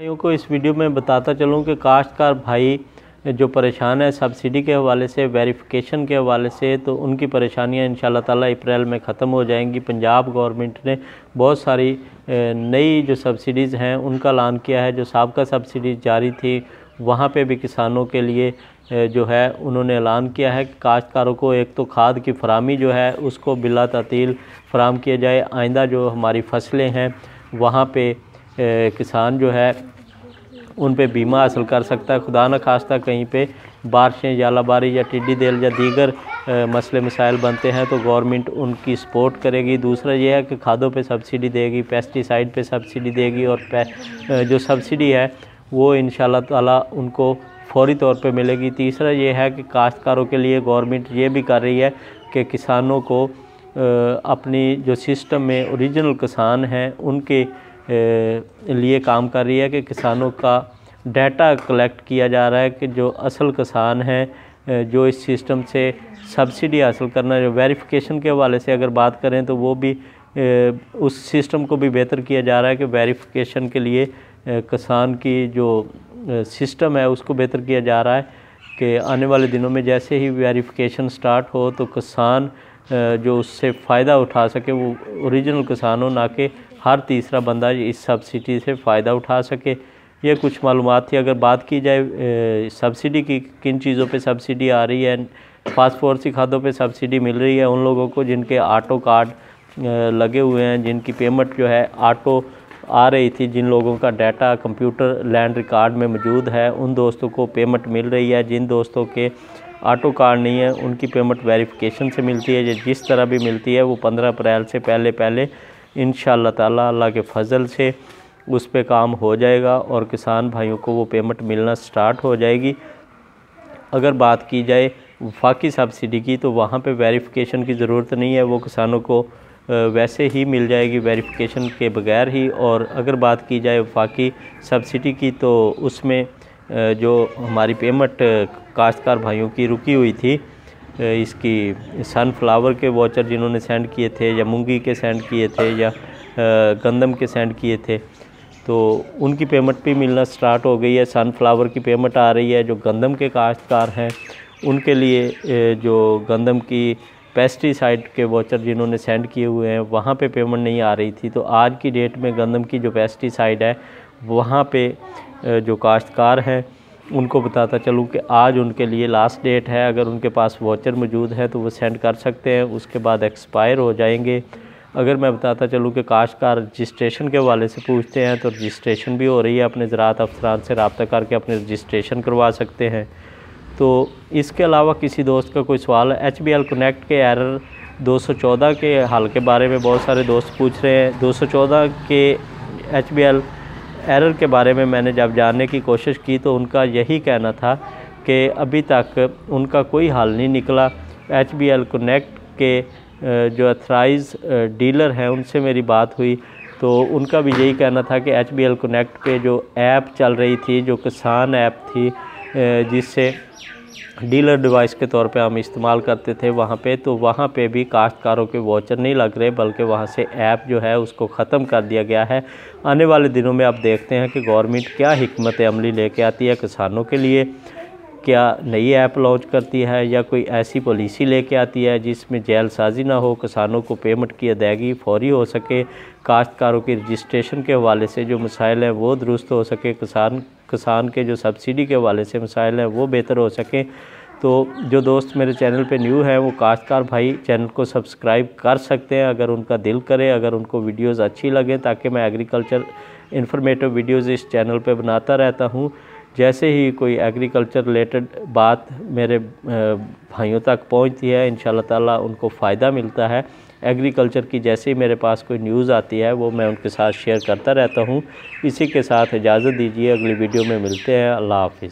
भाइयों को इस वीडियो में बताता चलूँ कि काश्तकार भाई जो परेशान है सब्सिडी के हवाले से, वेरिफिकेशन के हवाले से, तो उनकी परेशानियां इंशाल्लाह ताला अप्रैल में ख़त्म हो जाएंगी। पंजाब गवर्नमेंट ने बहुत सारी नई जो सब्सिडीज़ हैं उनका ऐलान किया है। जो साबका सब्सिडी जारी थी वहाँ पे भी किसानों के लिए जो है उन्होंने ऐलान किया है कि काश्तकारों को एक तो खाद की फरामी जो है उसको बिला तातील फराम किया जाए। आइंदा जो हमारी फसलें हैं वहाँ पे किसान जो है उन पे बीमा हासिल कर सकता है। खुदा न खास्ता कहीं पे बारिशें, यालाबारी या टिड्डी दल या दीगर मसले मसाइल बनते हैं तो गवर्नमेंट उनकी सपोर्ट करेगी। दूसरा ये है कि खादों पे सब्सिडी देगी, पेस्टिसाइड पे सब्सिडी देगी और जो सब्सिडी है वो इंशाल्लाह ताला उनको फौरी तौर पे मिलेगी। तीसरा ये है कि काश्तकारों के लिए गवर्नमेंट ये भी कर रही है कि किसानों को अपनी जो सिस्टम में ओरिजिनल किसान हैं उनके लिए काम कर रही है कि किसानों का डाटा कलेक्ट किया जा रहा है कि जो असल किसान हैं जो इस सिस्टम से सब्सिडी हासिल करना, जो वेरिफिकेशन के हवाले से अगर बात करें तो वो भी उस सिस्टम को भी बेहतर किया जा रहा है कि वेरिफिकेशन के लिए किसान की जो सिस्टम है उसको बेहतर किया जा रहा है कि आने वाले दिनों में जैसे ही वेरिफिकेशन स्टार्ट हो तो किसान जो उससे फ़ायदा उठा सके वो ओरिजिनल किसान हो, ना कि हर तीसरा बंदा इस सब्सिडी से फ़ायदा उठा सके। ये कुछ मालूमात थी। अगर बात की जाए सब्सिडी की, किन चीज़ों पे सब्सिडी आ रही है, फास्फोरसी खादों पे सब्सिडी मिल रही है उन लोगों को जिनके ऑटो कार्ड लगे हुए हैं, जिनकी पेमेंट जो है ऑटो आ रही थी, जिन लोगों का डाटा कंप्यूटर लैंड रिकॉर्ड में मौजूद है उन दोस्तों को पेमेंट मिल रही है। जिन दोस्तों के ऑटो कार्ड नहीं है उनकी पेमेंट वेरिफिकेशन से मिलती है। जिस तरह भी मिलती है वो 15 अप्रैल से पहले इंशाल्लाह ताला अल्लाह के फ़ज़ल से उस पे काम हो जाएगा और किसान भाइयों को वो पेमेंट मिलना स्टार्ट हो जाएगी। अगर बात की जाए वफाकी सब्सिडी की तो वहाँ पे वेरिफिकेशन की ज़रूरत नहीं है, वो किसानों को वैसे ही मिल जाएगी वेरिफिकेशन के बगैर ही। और अगर बात की जाए वफाकी सब्सिडी की तो उसमें जो हमारी पेमेंट काश्तकार भाइयों की रुकी हुई थी, इसकी सनफ्लावर के वाचर जिन्होंने सेंड किए थे या मूंगी के सेंड किए थे या गंदम के सेंड किए थे तो उनकी पेमेंट भी मिलना स्टार्ट हो गई है। सनफ्लावर की पेमेंट आ रही है। जो गंदम के काश्तकार हैं उनके लिए जो गंदम की पेस्टिसाइड के वाचर जिन्होंने सेंड किए हुए हैं वहाँ पे पेमेंट नहीं आ रही थी, तो आज की डेट में गंदम की जो पेस्टिसाइड है वहाँ पे जो काश्तकार हैं उनको बताता चलूँ कि आज उनके लिए लास्ट डेट है। अगर उनके पास वाचर मौजूद है तो वो सेंड कर सकते हैं, उसके बाद एक्सपायर हो जाएंगे। अगर मैं बताता चलूँ कि काश्तकार रजिस्ट्रेशन के हवाले से पूछते हैं तो रजिस्ट्रेशन भी हो रही है, अपने ज़राअत अफसरान से रब्ता करके अपने रजिस्ट्रेशन करवा सकते हैं। तो इसके अलावा किसी दोस्त का कोई सवाल है, HBL कनेक्ट के एरर 214 के हल के बारे में बहुत सारे दोस्त पूछ रहे हैं। 214 के HBL एरर के बारे में मैंने जब जानने की कोशिश की तो उनका यही कहना था कि अभी तक उनका कोई हल नहीं निकला। HBL कनेक्ट के जो अथराइज़ डीलर हैं उनसे मेरी बात हुई तो उनका भी यही कहना था कि HBL कनेक्ट पे जो ऐप चल रही थी, जो किसान ऐप थी जिससे डीलर डिवाइस के तौर पे हम इस्तेमाल करते थे वहाँ पे भी काश्तकारों के वाचर नहीं लग रहे, बल्कि वहाँ से ऐप जो है उसको ख़त्म कर दिया गया है। आने वाले दिनों में आप देखते हैं कि गवर्नमेंट क्या हिकमत अमली लेके आती है किसानों के लिए, क्या नई ऐप लॉन्च करती है या कोई ऐसी पॉलिसी लेके आती है जिसमें जेलसाजी ना हो, किसानों को पेमेंट की अदायगी फौरी हो सके, काश्तकारों की रजिस्ट्रेशन के हवाले से जो मसाइल हैं वो दुरुस्त हो सके, किसान के जो सब्सिडी के हवाले से मसाइल हैं वो बेहतर हो सकें। तो जो दोस्त मेरे चैनल पे न्यू है वो काश्तकार भाई चैनल को सब्सक्राइब कर सकते हैं अगर उनका दिल करे, अगर उनको वीडियोस अच्छी लगें, ताकि मैं एग्रीकल्चर इन्फॉर्मेटिव वीडियोस इस चैनल पे बनाता रहता हूँ। जैसे ही कोई एग्रीकल्चर रिलेटेड बात मेरे भाइयों तक पहुँचती है इंशाल्लाह ताला उनको फ़ायदा मिलता है। एग्रीकल्चर की जैसे ही मेरे पास कोई न्यूज़ आती है वो मैं उनके साथ शेयर करता रहता हूँ। इसी के साथ इजाज़त दीजिए, अगली वीडियो में मिलते हैं। अल्लाह हाफ़िज़।